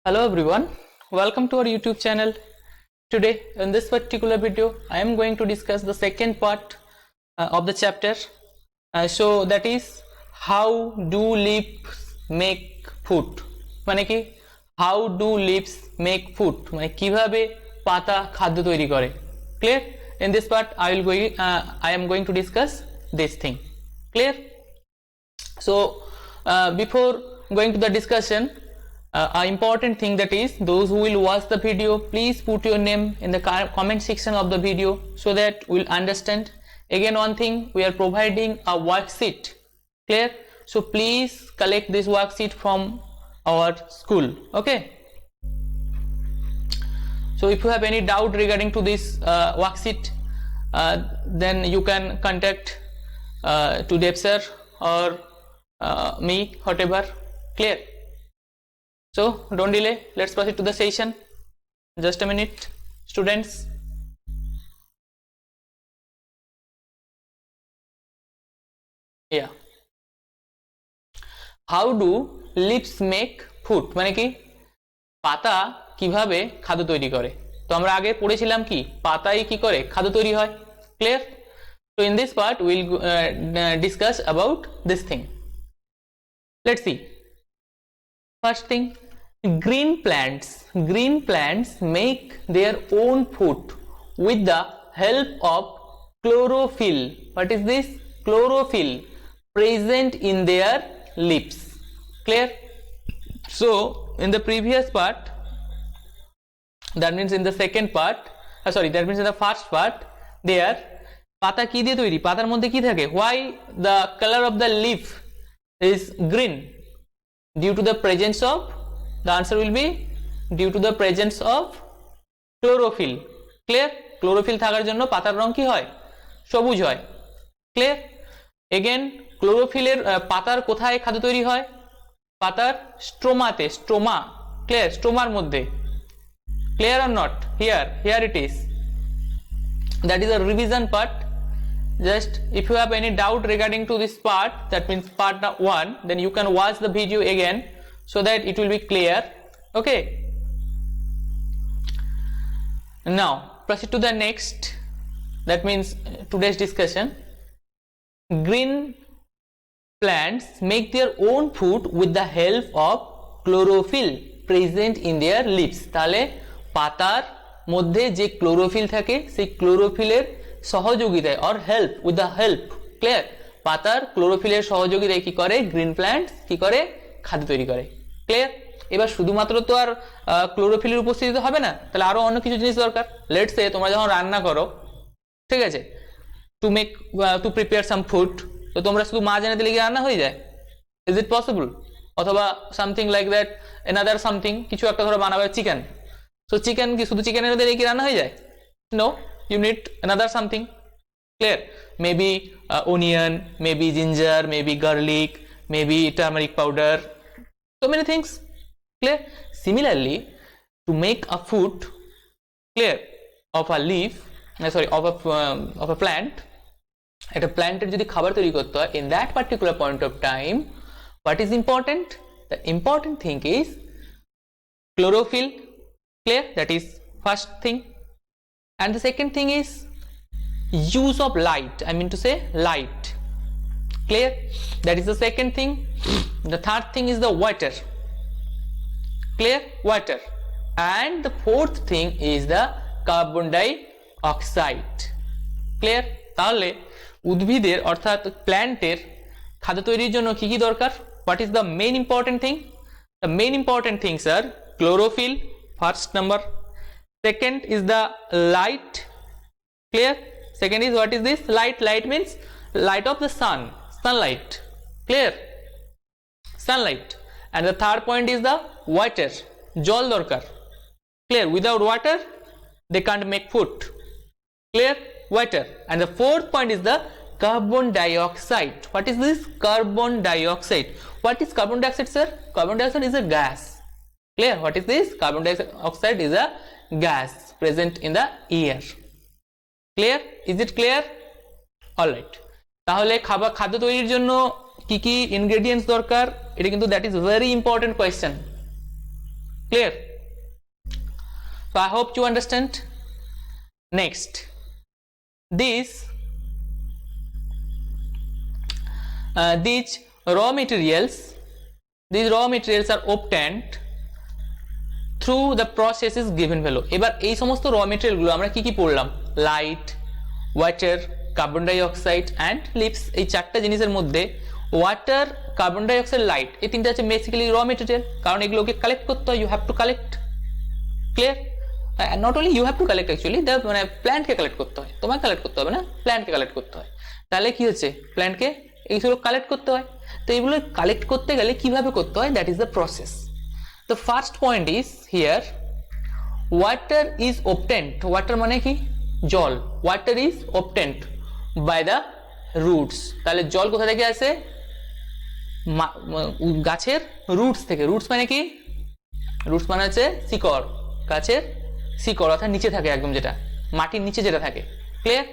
Hello everyone, welcome to our YouTube channel. Today in this particular video I am going to discuss the second part of the chapter. So that is how do leaves make food. মানে কি how do leaves make food মানে কিভাবে পাতা খাদ্য তৈরি করে. Clear? In this part I am going to discuss this thing. Clear? So before going to the discussion, an important thing, that is those who will watch the video, please put your name in the comment section of the video so that we'll understand. Again, one thing, we are providing a worksheet. Clear? So please collect this worksheet from our school. Okay, so if you have any doubt regarding to this worksheet, then you can contact to Dev sir or me, whatever. Clear? So don't delay, let's proceed to the session. Just a minute, students. Yeah, how do leaves make food মানে কি পাতা কিভাবে খাদ্য তৈরি করে. তো আমরা আগে পড়েছিলাম কি পাতাই কি করে খাদ্য তৈরি হয়. Clear? So in this part we'll discuss about this thing. Let's see. First thing, green plants make their own food with the help of chlorophyll. What is this? Chlorophyll present in their leaves. Clear? So in the previous part, that means in the second part, that means in the first part, there পাতা কি দিয়ে তৈরি, পাতার মধ্যে কি থাকে, why the color of the leaf is green? Due to the presence of, the answer will be due to the presence of chlorophyll. Clear? Chlorophyll থাকার জন্য পাতার রং কি হয়, সবুজ হয়. Clear? Again, chlorophyll এর পাতার কোথায় খাদ্য তৈরি হয়, পাতার স্ট্রোমাতে, স্ট্রোমা. Clear? স্ট্রোমার মধ্যে. Clear or not? Here it is. That is a revision part. Just if you have any doubt regarding to this part, that means part 1, then you can watch the video again so that it will be clear. Okay, now proceed to the next, that means today's discussion. Green plants make their own food with the help of chlorophyll present in their leaves. তাহলে পাতার মধ্যে যে chlorophyll থাকে সেই ক্লোরোফিলের সহযোগিতায় or help, with the help. Clear? পাতার ক্লোরোফিলের সহযোগিতায় কি করে গ্রিন প্ল্যান্টস কি করে খাদ্য তৈরি করে. ক্লিয়ার? এবার শুধুমাত্র তো আর ক্লোরোফিলের উপস্থিতি হবে না, তাহলে আরো অন্য কিছু জিনিস দরকার. লেটস সে তোমরা যখন রান্না করো, ঠিক আছে, টু প্রিপেয়ার সাম ফুড, তো তোমরা শুধু মাছ এনে দিলে কি রান্না হয়ে যায়? Is it possible? অথবা something like that, another something, কিছু একটা ধরো বানাবে চিকেন, সো চিকেন কি শুধু চিকেন এনে দিলে কি রান্না হয়ে যায়? No, you need another something. Clear? Maybe onion, maybe ginger, maybe garlic, maybe turmeric powder, so many things. Clear? Similarly, to make a food, clear, of a leaf, of a plant, একটা প্ল্যান্টের যদি খাবার তৈরি করতে হয়, in that particular point of time, what is important? The important thing is chlorophyll. Clear? That is first thing. And the second thing is use of light, I mean to say light. Clear? That is the second thing. The third thing is the water. Clear? Water. And the fourth thing is the carbon dioxide. Clear? তাহলে উদ্ভিদের অর্থাৎ প্ল্যান্টের খাদ্য তৈরির জন্য কি কি দরকার? What is the main important thing? The main important things are chlorophyll, first number. Second is the light. Clear? Second is, what is this? Light means light of the sun, sunlight. Clear? Sunlight. And the third point is the water, জল দরকার. Clear? Without water they can't make food. Clear? Water. And the fourth point is the carbon dioxide. What is this? Carbon dioxide. What is carbon dioxide, sir? Carbon dioxide is a gas. Clear? What is this? Carbon dioxide is a gas present in the air. Clear? Is it clear? All right. তাহলে খাদ্য তৈরির জন্য কি কি ingredients দরকার, এটা কিন্তু that is very important question. Clear? So I hope you understand. Next, these raw materials are obtained through the process is given below. এবার এই সমস্ত র মেটেরিয়ালগুলো আমরা কি কি পড়লাম? Light, water, carbon dioxide and leaves. এই চারটা জিনিসের মধ্যে water, carbon dioxide, light, এই তিনটা হচ্ছে বেসিক্যালি র মেটেরিয়াল, কারণ এগুলোকে কালেক্ট করতে হয়। You have to collect. Clear? Not only you have to collect, actually মানে প্ল্যান্টকে কালেক্ট করতে হয়, তোমাকে কালেক্ট করতে হবে না, প্ল্যান্টকে কালেক্ট করতে হয়। তাহলে কি হচ্ছে, প্ল্যান্টকে এইগুলো কালেক্ট করতে হয়। তো এইগুলো কালেক্ট করতে গেলে কিভাবে করতে হয়, that is the process. The first point is here, water is obtained. Water মানে কি? জল। Water is obtained by the roots. তাহলে জল কোথা থেকে আসে? গাছের রুটস থেকে। রুটস মানে কি? রুটস মানে হচ্ছে শিকড়, গাছের শিকড়, অর্থাৎ নিচে থাকে একদম, যেটা মাটির নিচে যেটা থাকে। Clear?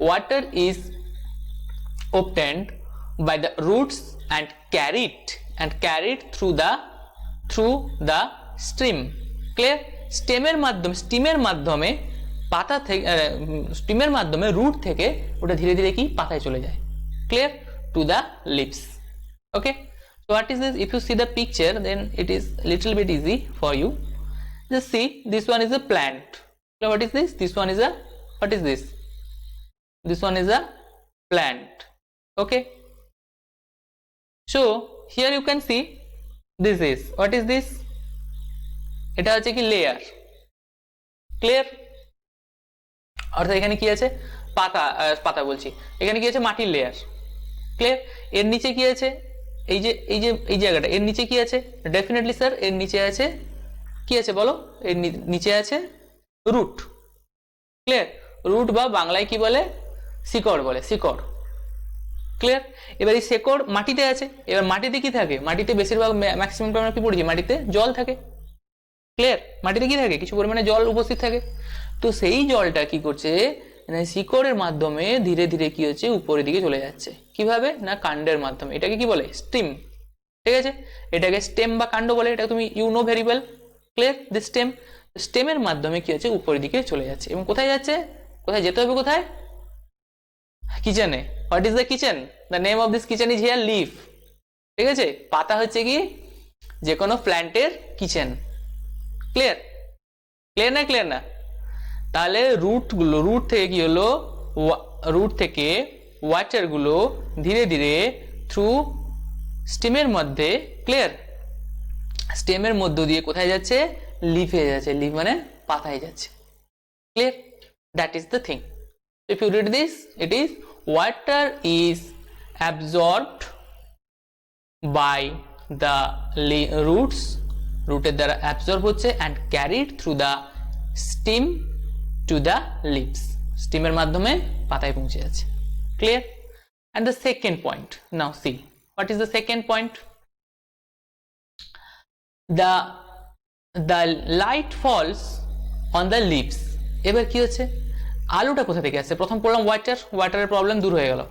Water is obtained by the roots and carried through the stream. Clear? স্টিমের মাধ্যমে পাতা থেকে, স্টিমের মাধ্যমে রুট থেকে ওটা ধীরে ধীরে কি পাতায় চলে যায়। Clear? To the leaves. Okay, so what is this? If you see the picture, then it is little bit easy for you. Just see, this one is a plant. So what is this? This one is a, what is this? This one is a plant. Okay, so here you can see, this is, what is this? এটা হচ্ছে কি layer. Clear? অর্থাৎ এখানে কি আছে, পাতা বলছি, এখানে কি আছে, মাটির লেয়ার। ক্লিয়ার? এর নিচে কি আছে, এই জায়গাটা, এর নিচে কি আছে? ডেফিনেটলি স্যার, এর নিচে আছে কি আছে বলো? এর নিচে আছে রুট। ক্লিয়ার? রুট বা বাংলায় কি বলে? শিকড় বলে, শিকড়। ক্লিয়ার? এবার এই শিকড় মাটিতে আছে। এবার মাটিতে কি থাকে? মাটিতে বেশিরভাগ ম্যাক্সিমাম আমরা কি পড়েছি, মাটিতে জল থাকে। ক্লিয়ার? মাটিতে কি থাকে? কিছু পরিমাণে জল উপস্থিত থাকে। তো সেই জলটা কি করছে, শিকড়ের মাধ্যমে ধীরে ধীরে কি হচ্ছে, উপরের দিকে চলে যাচ্ছে। কিভাবে না, কাণ্ডের মাধ্যমে। এটাকে কি বলে? স্টেম। ঠিক আছে, এটাকে স্টেম বা কাণ্ড বলে, এটা তুমি you know very well. Clear? The stem, স্টেমের মাধ্যমে কি হচ্ছে, উপরের দিকে চলে যাচ্ছে। এবং কোথায় যাচ্ছে? কোথায় যেতে হবে? কোথায়? কিচেনে। What is the kitchen? The name of this kitchen is here leaf. ঠিক আছে, পাতা হচ্ছে কি যে কোনো প্ল্যান্টের কিচেন। ক্লিয়ার? ক্লিয়ার না? ক্লিয়ার না? তাহলে রুট থেকে কি হলো, রুট থেকে ওয়াটার গুলো ধীরে ধীরে থ্রু স্টেমের মধ্যে, ক্লিয়ার, স্টেমের মধ্য দিয়ে কোথায় যাচ্ছে? লিফে যাচ্ছে। লিফ মানে পাতায় যাচ্ছে। Clear? That is the thing. If you read this, it is water is absorbed by the roots, রুটের দ্বারা অ্যাবজর্ব হচ্ছে, and carried through the stem to the leaves, স্টিমের মাধ্যমে পাতায় পৌঁছে যাচ্ছে। Clear? And the second point, now see, what is the second point? The light falls on the leaves. এবার কি হচ্ছে, আলোটা কোথা থেকে আসছে? প্রথম পড়লাম ওয়াটারের প্রবলেম দূর হয়ে গেল।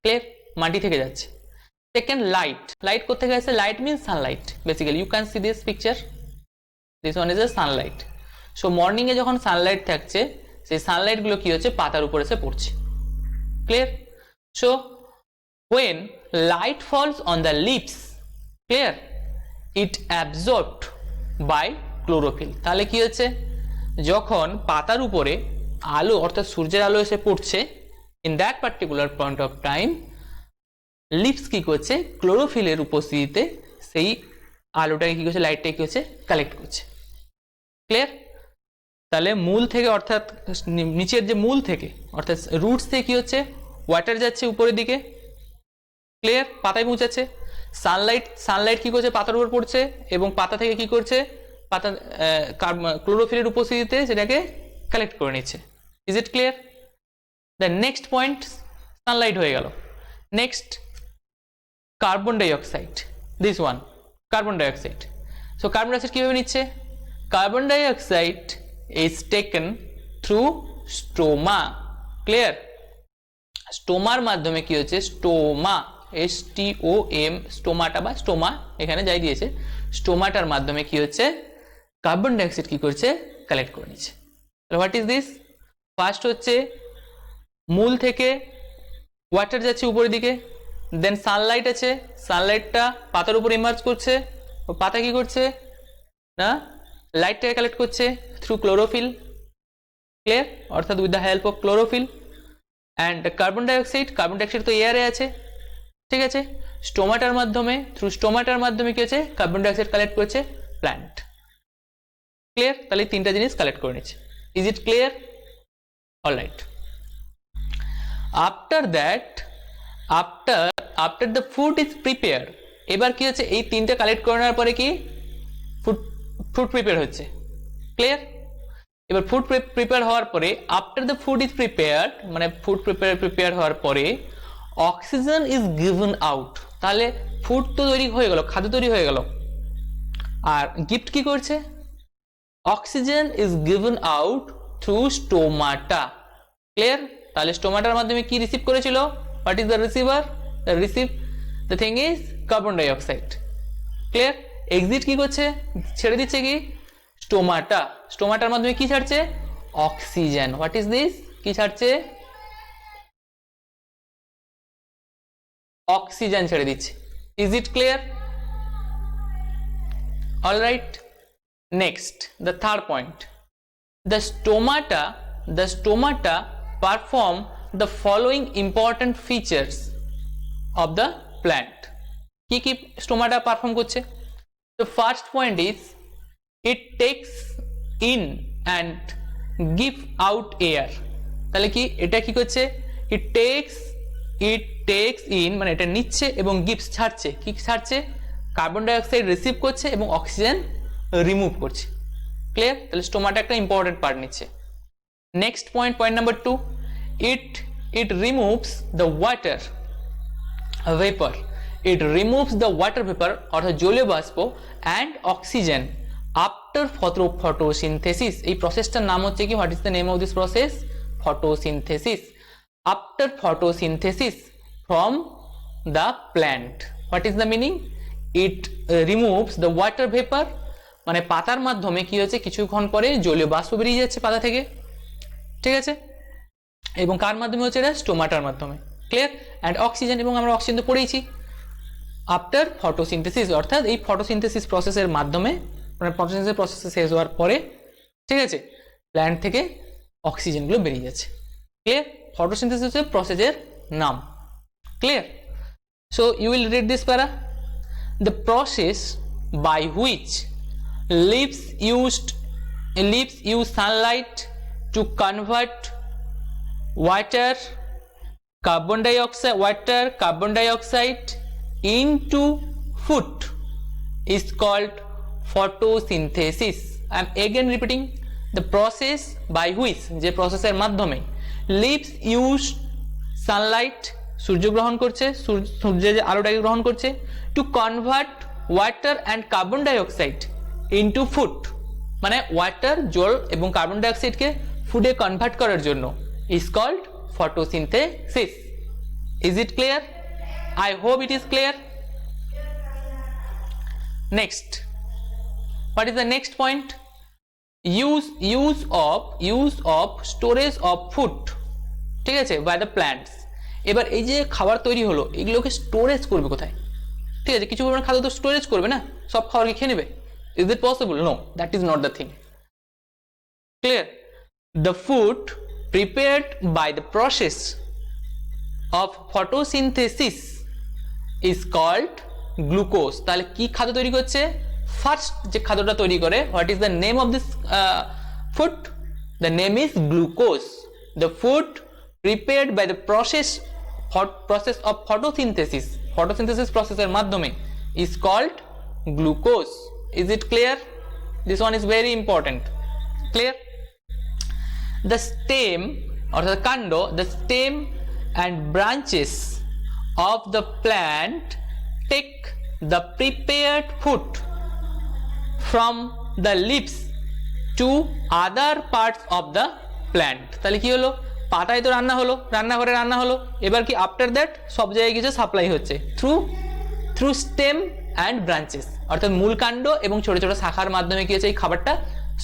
ক্লিয়ার? মাটি থেকে যাচ্ছে। সেকেন্ড, লাইট কোথা থেকে আসছে? Light means sunlight. Basically you can see this picture, this one is a sunlight. So morning এ যখন সানলাইট থাকছে, সেই সানলাইট গুলো কি হচ্ছে, পাতার উপর এসে পড়ছে। Clear? So when light falls on the leaves, clear, it absorbed by chlorophyll. তাহলে কি হচ্ছে, যখন পাতার উপরে আলো অর্থাৎ সূর্যের আলো এসে পড়ছে, in that particular point of time leaves কি করছে, ক্লোরোফিলের উপস্থিতিতে সেই আলোটাকে কি করছে, লাইটটাকে কি হচ্ছে, কালেক্ট করছে। ক্লিয়ার? তাহলে মূল থেকে অর্থাৎ নিচের যে মূল থেকে অর্থাৎ রুটস থেকে কি হচ্ছে, ওয়াটার যাচ্ছে উপরের দিকে। ক্লিয়ার? পাতায় পৌঁছাচ্ছে। সানলাইট কি করছে, পাতার উপর পড়ছে এবং পাতা থেকে কি করছে, পাতা ক্লোরোফিলের উপস্থিতিতে সেটাকে কালেক্ট করে নিচ্ছে। Is it clear? The next point, sunlight হয়ে গেল। Next, carbon dioxide. This one, carbon dioxide. So carbon dioxide কিভাবে নিচ্ছে? Carbon dioxide is taken through stoma. Clear? স্টোমার মাধ্যমে কি হচ্ছে, স্টোমা, STOM, স্টোমাটা বা স্টোমা এখানে যাই দিয়েছে, স্টোমাটার মাধ্যমে কি হচ্ছে, কার্বন ডাইঅক্সাইড কি করছে, কালেক্ট করে নিচ্ছে। What is this? ফার্স্ট হচ্ছে মূল থেকে ওয়াটার যাচ্ছে উপরের দিকে, দেন সানলাইট আছে, সানলাইটটা পাতার উপর ইমার্জ করছে, পাতা কি করছে না লাইটটাকে কালেক্ট করছে থ্রু ক্লোরোফিল, ক্লিয়ার, অর্থাৎ with the help of chlorophyll. And carbon dioxide তো এয়ারে আছে, ঠিক আছে, স্টোমাটার মাধ্যমে, থ্রু স্টোমাটার মাধ্যমে কি হচ্ছে, কার্বন ডাইঅক্সাইড কালেক্ট করছে প্ল্যান্ট। ক্লিয়ার? তাহলে তিনটা জিনিস কালেক্ট করে নিচ্ছে। Is it clear? Alright. After that, after the food is prepare, এবার কি হচ্ছে, এই তিনটা কালেক্ট করে নেওয়ার পরে কি ফুড প্রিপেয়ার হচ্ছে। ক্লিয়ার? এবার ফুড প্রিপেয়ার হওয়ার পরে, after the food is prepared, মানে ফুড প্রিপেয়ার হওয়ার পরে অক্সিজেন ইজ গিভেন আউট। তাহলে ফুড তো তৈরি হয়ে গেল, খাদ্য তৈরি হয়ে গেল, আর গিফট কি করছে, oxygen is given out through stomata. Clear? তাহলে স্টোমাটার মাধ্যমে কি রিসিভ করেছিল, what is the receiver, the thing is carbon dioxide. Clear? Exit কি করছে, ছেড়ে দিচ্ছে কি, স্টোমাটার মাধ্যমে কি ছাড়ছে, অক্সিজেন। হোয়াট ইজ দিস, কি ছাড়ছে, অক্সিজেন ছেড়ে দিচ্ছে। Is it clear? Alright. Next, the third point, the stomata perform the following important features of the plant. কি স্টোমাটা পারফর্ম করছে? The first point is it takes in and give out air. তাহলে কি এটা কি করছে, it takes in মানে এটা নিচ্ছে এবং gives ছাড়ছে, কি ছাড়ছে, কার্বন ডাইঅক্সাইড রিসিভ করছে এবং অক্সিজেন রিমুভ করছে। ক্লিয়ার? তাহলে স্টোমাটা একটা ইম্পর্টেন্ট পার্ট নিচ্ছে। Next point number 2, it removes the water vapor. It removes the water vapor অর্থাৎ জলীয় বাষ্প and oxygen after photosynthesis. এই প্রসেসটার নাম হচ্ছে কি, what is the name of this process, photosynthesis. After photosynthesis from the plant, what is the meaning, it removes the water vapor, মানে পাতার মাধ্যমে কি হচ্ছে, কিছুক্ষণ পরে জলীয় বাষ্প বেরিয়ে যাচ্ছে পাতা থেকে, ঠিক আছে, এবং কার মাধ্যমে হচ্ছে, এটা স্টোমাটার মাধ্যমে। ক্লিয়ার? অ্যান্ড অক্সিজেন, এবং আমরা অক্সিজেন তো পড়েইছি। আফটার ফটোসিনথেসিস, অর্থাৎ এই ফটোসিনথেসিস প্রসেসের মাধ্যমে, মানে ফটোসিনথেসিস প্রসেস শেষ হওয়ার পরে, ঠিক আছে, প্ল্যান্ট থেকে অক্সিজেনগুলো বেরিয়ে যাচ্ছে। ক্লিয়ার? ফটোসিনথেসিস হচ্ছে প্রসেসের নাম। Clear? So you will read this para, the process by which leaves use sunlight to convert carbon dioxide into food is called photosynthesis. I am again repeating, the process by which, যে প্রসেসের মাধ্যমে, leaves use sunlight, সূর্য গ্রহণ করছে, সূর্যের যে আলোটাকে গ্রহণ করছে, to convert water and carbon dioxide into food, মানে ওয়াটার, জল এবং কার্বন ডাইঅক্সাইডকে ফুডে কনভার্ট করার জন্য, is called photosynthesis. Is it clear? I hope it is clear. Next, what is the next point, use of storage of food, ঠিক আছে, by the plants. এবার এই যে খাবার তৈরি হলো, এগুলোকে স্টোরেজ করবে কোথায়, ঠিক আছে, কিছু পরিমাণ খাদ্য তো স্টোরেজ করবে না, সব খাবারকে খেয়ে নেবে। Is it possible? No, that is not the thing. Clear? The food prepared by the process of photosynthesis is called glucose. তাহলে কি খাদ্য তৈরি করছে, ফার্স্ট যে খাদ্যটা তৈরি করে, what is the name of this food, the name is glucose. The food prepared by the process of photosynthesis, photosynthesis process মাধ্যমে, is called glucose. Is it clear? This one is very important. Clear? The stem or the কাণ্ড, the stem and branches of the plant take the prepared food from the leaves to other parts of the plant. তাহলে কি হলো, পাতায় তো রান্না হলো, রান্নাঘরে রান্না হলো, এবার কি আফটার দ্যাট সব জায়গায় কিছু সাপ্লাই হচ্ছে থ্রু স্টেম অ্যান্ড ব্রাঞ্চেস, অর্থাৎ মূল কাণ্ড এবং ছোট ছোট শাখার মাধ্যমে কি হচ্ছে এই খাবারটা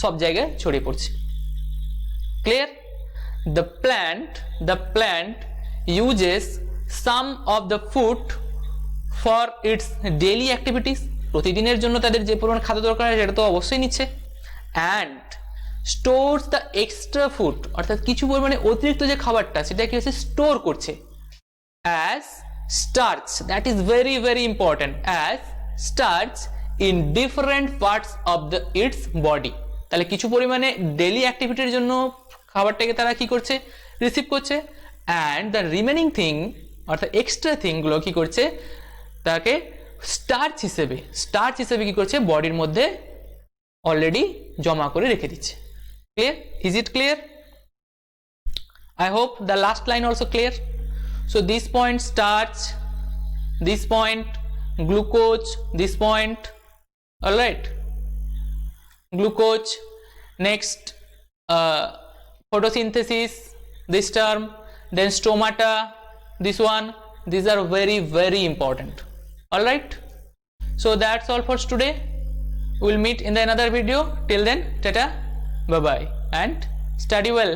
সব জায়গায় ছড়িয়ে পড়ছে। Clear? the plant uses some of the food for its daily activities, প্রতিদিনের জন্য তাদের যে পরিমাণ খাদ্য দরকার হয় সেটা তো অবশ্যই নিচ্ছে, and stores the extra food, অর্থাৎ কিছু পরিমাণে অতিরিক্ত যে খাবারটা সেটা কি হচ্ছে স্টোর করছে, as starch, that is very very important, as starch in different parts of its body। তাহলে কিছু পরিমাণে ডেইলি অ্যাক্টিভিটির জন্য খাবারটাকে তারা কি করছে, রিসিভ করছে, অ্যান্ড দ্য রিমেনিং থিং অর্থাৎ এক্সট্রা থিংগুলো কি করছে, তাকে স্টার্চ হিসেবে কি করছে বডির মধ্যে অলরেডি জমা করে রেখে দিচ্ছে। Clear? Is it clear? I hope the last line also clear. So this point starch, this point glucose, this point, all right, glucose, next photosynthesis, this term, then stomata, this one, these are very very important. All right, so that's all for today. We'll meet in the another video. Till then, tata, bye bye, and study well.